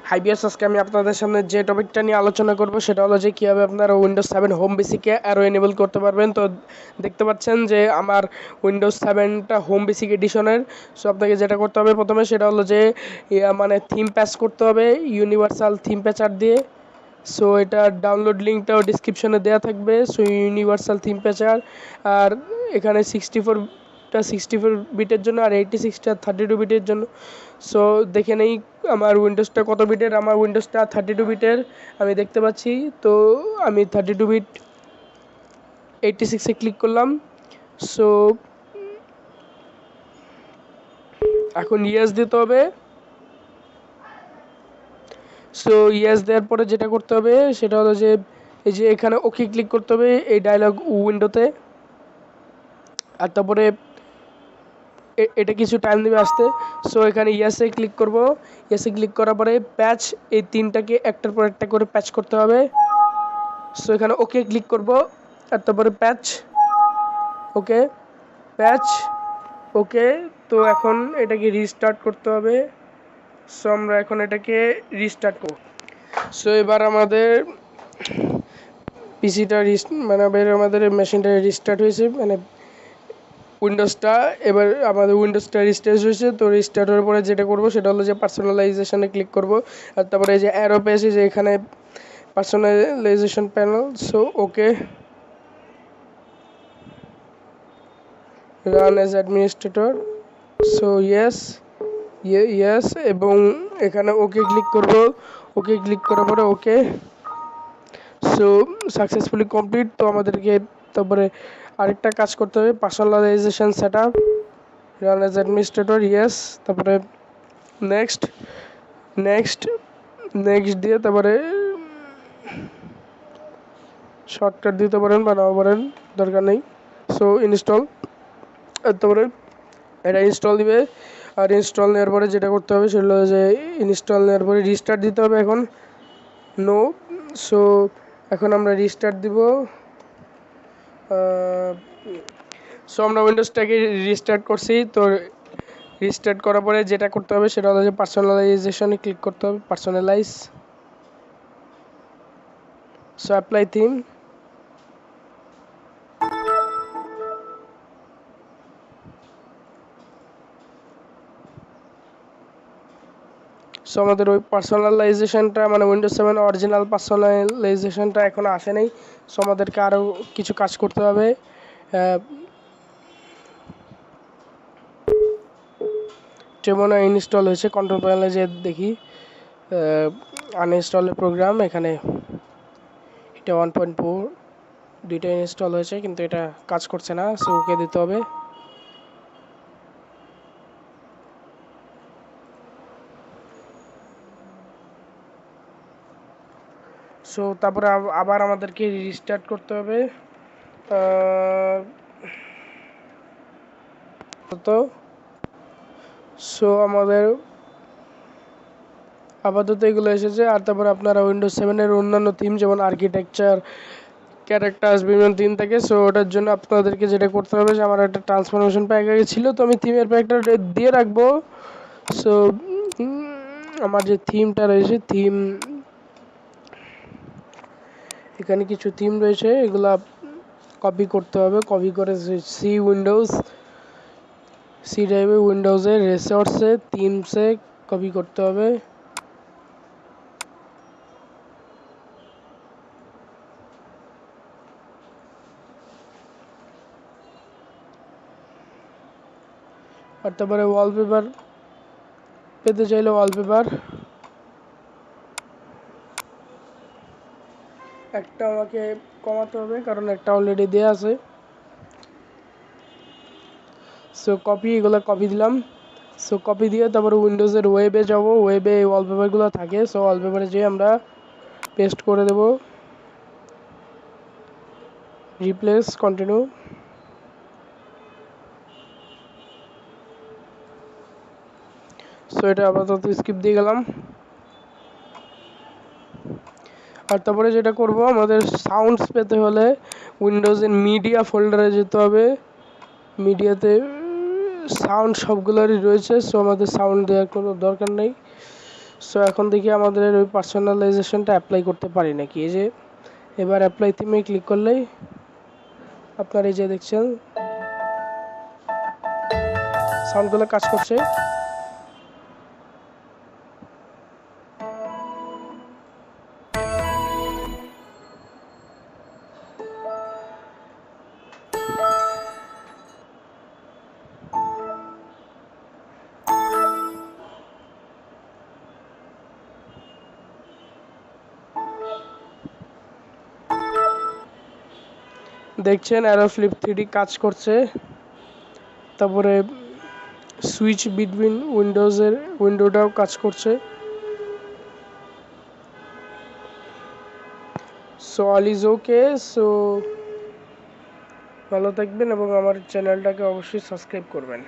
High বিয়ার্স, আজকে আমি আপনাদের সামনে যে টপিকটা নিয়ে আলোচনা করব সেটা হলো যে কীভাবে আপনারা উইন্ডোজ 7 হোম বেসিকে অ্যারো এনেবল করতে পারবেন। তো দেখতে পাচ্ছেন যে আমার উইন্ডোজ 7টা হোম বেসিক এডিশনের। সো আপনাকে যেটা করতে হবে প্রথমে সেটা হলো যে মানে থিম প্যাচ করতে হবে ইউনিভার্সাল থিম প্যাচার দিয়ে। সো এটা ডাউনলোড লিঙ্কটাও ডিসক্রিপশনে দেওয়া থাকবে। সো ইউনিভার্সাল থিম প্যাচার, আর এখানে 64 বিটের জন্য আর 86টা 32 বিটের জন্য। সো দেখে নেই আমার উইন্ডোজটা কত বিটের। আমার উইন্ডোজটা 32 বিটের আমি দেখতে পাচ্ছি। তো আমি 32 বিট 86-এ ক্লিক করলাম। সো এখন ইয়েস দিতে হবে। সো ইয়েস দেওয়ার পরে যেটা করতে হবে সেটা হলো যে এই যে এখানে ওকে ক্লিক করতে হবে এই ডায়লগ উইন্ডোতে। আর তারপরে এটা কিছু টাইম দেবে আসতে। সো এখানে ইয়েসে ক্লিক করব। ইয়েসে ক্লিক করার পরে প্যাচ, এই তিনটাকে একটার পর একটা করে প্যাচ করতে হবে। সো এখানে ওকে ক্লিক করব আর তারপরে প্যাচ, ওকে, প্যাচ, ওকে। তো এখন এটাকে রিস্টার্ট করতে হবে। সো আমরা এখন এটাকে রিস্টার্ট করব। সো এবার আমাদের পিসিটা মানে আমাদের মেশিনটা রিস্টার্ট হয়েছে, মানে উইন্ডোজটা এবার আমাদের উইন্ডোজটা রিস্টার্ট হয়েছে। তো রিস্টার্ট হওয়ার পরে যেটা করব সেটা হলো যে পার্সোনালাইজেশনে ক্লিক করব। আর তারপরে এই যে অ্যারো পেয়েছি যে এখানে personalisation panel. So okay, run as administrator. So yes এবং এখানে ওকে ক্লিক করব। ওকে ক্লিক করার পরে ওকে। So successfully complete. তো আমাদেরকে তারপরে আরেকটা কাজ করতে হবে, personalisation set up, run as administrator, yes. তারপরে নেক্সট নেক্সট নেক্সট দিয়ে তারপরে শর্টকাট দিতে পারেন বা নাও পারেন, দরকার নেই। সো ইনস্টল, তারপরে এটা ইনস্টল দিবে। আর ইনস্টল নেওয়ার পরে যেটা করতে হবে সেটা হলো যে ইনস্টল নেওয়ার পরে রিস্টার্ট দিতে হবে। এখন নো। সো এখন আমরা রিস্টার্ট দিব। সো আমরা উইন্ডোজটাকে রিস্টার্ট করছি। তো রিস্টার্ট করার পরে যেটা করতে হবে সেটা হলো যে পার্সোনালাইজেশনে ক্লিক করতে হবে, personalize. So apply theme. So আমাদের ওই পার্সোনালাইজেশনটা মানে উইন্ডোজ 7 অরিজিনাল পার্সোনালাইজেশনটা এখন আসে নাই। সো আমাদেরকে আরও কিছু কাজ করতে হবে। যেমন ইনস্টল হয়েছে, কন্ট্রোল প্যানেলে যে দেখি আনইনস্টলের প্রোগ্রাম, এখানে এটা 1.4 দুইটা ইনস্টল হয়েছে কিন্তু এটা কাজ করছে না। সো ওকে দিতে হবে। সো তারপরে আবার আমাদেরকে রিস্টার্ট করতে হবে। তো সো আমাদের আপাতত এগুলো এসেছে। আর তারপরে আপনারা উইন্ডোজ 7-এর অন্যান্য থিম যেমন আর্কিটেকচার, ক্যারেক্টার্স, বিভিন্ন থিম থাকে। সো ওটার জন্য আপনাদেরকে যেটা করতে হবে যে আমার একটা ট্রান্সফরমেশন প্যাক আগে ছিল, তো আমি থিমের প্যাকটা দিয়ে রাখবো। সো আমার যে থিমটা রয়েছে, থিম এখানে কিছু থিম রয়েছে, এগুলা কপি করতে হবে। কপি করে সি ড্রাইভে উইন্ডোজে রিসোর্সে থিমসে কপি করতে হবে। আর তারপরে ওয়ালপেপার পেতে চাইলে ওয়ালপেপার একটা আমাকে কমাতে হবে কারণ একটা অলরেডি দেওয়া আছে। সো কপি, এগুলো কপি দিলাম। সো কপি দিয়ে তারপরে উইন্ডোজের ওয়েবে যাব। ওয়েবে এই ওয়ালপেপারগুলো থাকে। সো ওয়ালপেপারে যেয়ে আমরা পেস্ট করে দেব, রিপ্লেস, কন্টিনিউ। সো এটা আপাতত স্কিপ দিয়ে গেলাম। আর তারপরে যেটা করব, আমাদের সাউন্ডস পেতে হলে উইন্ডোজের মিডিয়া ফোল্ডারে যেতে হবে। মিডিয়াতে সাউন্ড সবগুলোরই রয়েছে। সো আমাদের সাউন্ড দেওয়ার কোনো দরকার নেই। সো এখন দেখি আমাদের ওই পার্সোনালাইজেশনটা অ্যাপ্লাই করতে পারি নাকি। এই যে এবার অ্যাপ্লাই থিমে ক্লিক করলেই আপনার এই যে দেখছেন সাউন্ডগুলো কাজ করছে। দেখছেন অ্যারো ফ্লিপ 3D কাজ করছে। তারপরে সুইচ বিটুইন উইন্ডোজের উইন্ডোটাও কাজ করছে। So all is okay. So ভালো থাকবেন এবং আমার চ্যানেলটাকে অবশ্যই সাবস্ক্রাইব করবেন।